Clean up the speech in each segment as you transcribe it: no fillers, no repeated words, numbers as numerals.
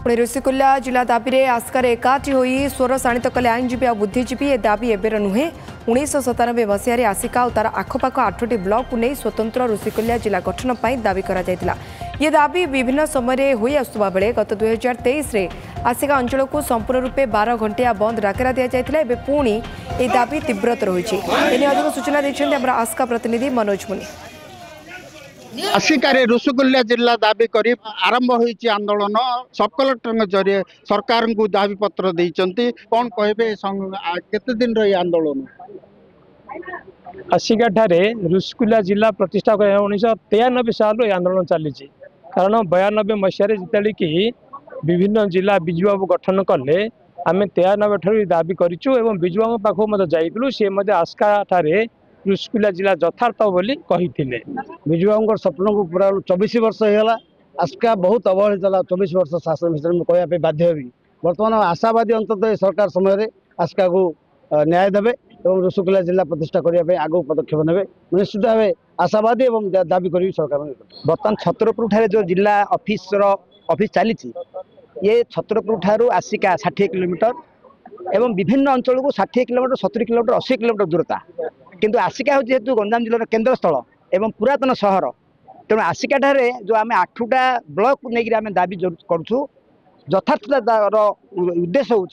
पुणे ऋषिकुल्या जिला दाबी में आस्कार एकाठी हो स्वर शाणित कले आईनजीवी और बुद्धिजीवी ए दाबी एबेर नुहे 1997 मसीह आसिका और तार आखपाख 8टी ब्लॉक को नहीं स्वतंत्र ऋषिकुल्या जिला गठन पर दाबी करा ये दाबी विभिन्न समय हो आसुवा बेले गत 2023 में आसिका अंचल को संपूर्ण रूपे 12 घंटिया बंद डाकरा दि जाता पुणी ए दाबी तीव्रतर होती अधिक सूचना देते आस्का प्रतिनिधि मनोज मुनि। आसिकार ऋषिकुल्या जिला दाबी कर आरंभ होती आंदोलन सब कलेक्टर जरिए सरकार को दाबी पत्र देते कौन कहे केते दिन रही आंदोलन आसिका ठारे ऋषिकुल्या जिला प्रतिष्ठा 1993 साल आंदोलन चली कारण 92 मसीह जिते कि विभिन्न जिला विजु बाबू गठन कले आम 93 ठार दाबी करूँ विजु बाबू पाख मत जाइलु सी आस्का ठारे ऋषिकुल्या जिला यथार्थ बोली कही विजु बाबू स्वप्न को पूरा 24 वर्ष होगा आस्का बहुत अवहेलित 24 वर्ष शासन विषय में कहवाई बाध्य भी बर्तमान आशावादी अंततः सरकार समय आस्का को न्याय देवे और ऋषिकुल्या जिला प्रतिष्ठा करने आगे पदक्षेप ने निश्चित भाव आशावादी और दाबी कर सरकार बर्तमान छतरपुर ठारे जो जिला ऑफिस चली ये छतरपुर ठारू आसिका 60 किलोमीटर एवं विभिन्न अंचल को 60 किलोमीटर 70 किलोमीटर 80 किलोमीटर दूरता किंतु आसिका हूँ जेहेतु गंजाम जिलार केन्द्र स्थल एवं पुरातन सहर तेणु आसिका ठारे जो आम 8टा ब्लॉक को लेकिन आम दाबी करूँ यथार्थतार उद्देश्य हूँ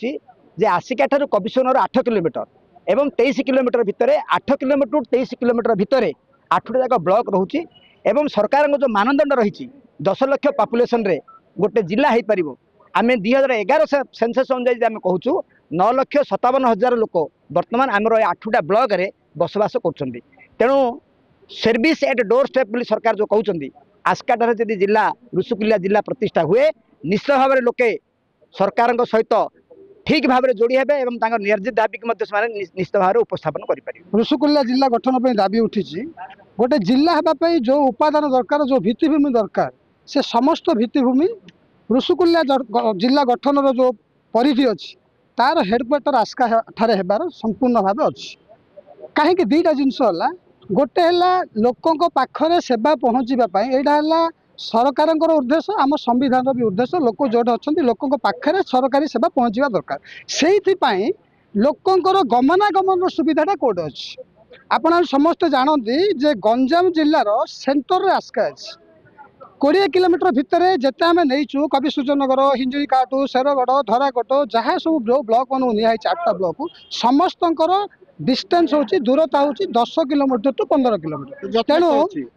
जे आसिका ठारू कमिशनर 8 किलोमीटर एवं 23 किलोमीटर भितर 8 किलोमीटर 23 किलोमीटर भितर 8टा जाक ब्लॉक रोचे एवं सरकार जो मानदंड रही 10 लाख पॉपुलेशन रे गोटे जिला हो पार आम 2011 सेंसस अनुजाई आम कहूँ 9,57,000 लोक बर्तमान आमर 8टा ब्लॉक रे बसवास कर तेणु सर्विस एट डोर स्टेप बोली सरकार जो कहते आस्का ठारे जदि जिला ऋषिकुल्या जिला प्रतिष्ठा हुए निश्चित भाव में लोके सरकार सहित ठीक भाव में जोड़ी हेबे एवं निर्जित दाबी की निश्चित भाव में उपस्थापन कर ऋषिकुल्या जिला गठन पर दाबी उठी गोटे जिला होगापी जो उपादान दरकार जो भित्तिभूमि दरकार से समस्त भित्तिभूमि ऋषिकुल्या जिला गठन जो परिधि अच्छी तार हेडक्वार्टर आस्का ठारे हेबार संपूर्ण भाव अच्छी कहीं दुईटा जिनस गोटे लोकों पाखरे सेवा पहुँचापी यहाँ सरकार उद्देश्य आम संविधान भी उद्देश्य लोक जो अच्छा लोकों पाखरे सरकारी सेवा पहुँचा दरकार से लोकंर गमनागमन सुविधाटा कौटे अच्छी आपण समस्ते जानते जे गंजाम जिलार सेंटर आस्का अच्छी 20 किलोमीटर भितर जिते आम नहीं कवि सूर्यनगर हिंजिकाटू शेरगढ़ धराकोट जहाँ सब जो ब्लॉक मान निहाई 8टा ब्लॉक समस्त डिस्टेंस होची दूरता होची 10 किलोमीटर टू 15 किलोमीटर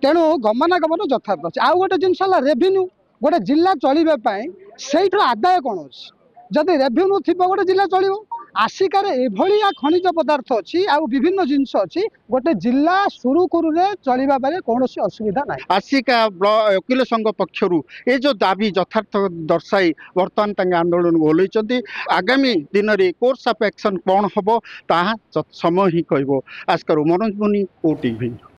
तेणु गमनागमन यथार्थ अच्छे आउ गोटे जिनस रेवेन्यू गोटे जिला चलवाई से आदाय कौन अच्छी जदि रेवेन्यू थी गोटे जिला चलो आसिकार एभलिया खनिज पदार्थ अच्छी आ विभिन्न जिनस अच्छी गोटे जिला सुरुखुरे चलवा बेले कौन असुविधा ना आसिका वकील संघ पक्षर ये जो दाबी यथार्थ दर्शाई बर्तमान आंदोलन को ओल्लैंट आगामी दिन में कोर्स ऑफ एक्शन कौन हम ता समय ही कह आस्कार मनोज मुनि ओटीवी।